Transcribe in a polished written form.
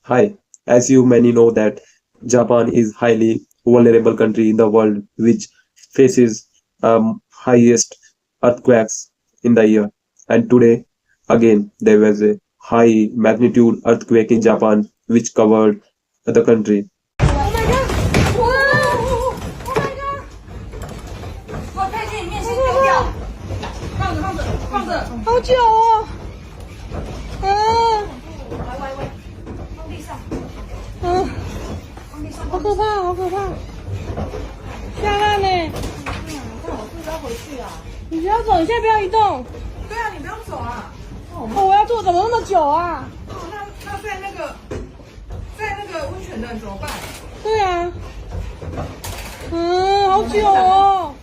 Hi, as you many know that Japan is highly vulnerable country in the world which faces highest earthquakes in the year. And today again there was a high magnitude earthquake in Japan which covered the country. Oh my god！哇！Oh my god！我太监，你面先丢掉，放着，好久哦。喂，放地上。好可怕，好可怕！下烂呢！那我是不是要回去啊？你不要走，你现在不要移动。对啊，你不用走啊。哦，我要坐怎么那么久啊？哦，那在那个温泉的人怎么办？对啊，好久哦。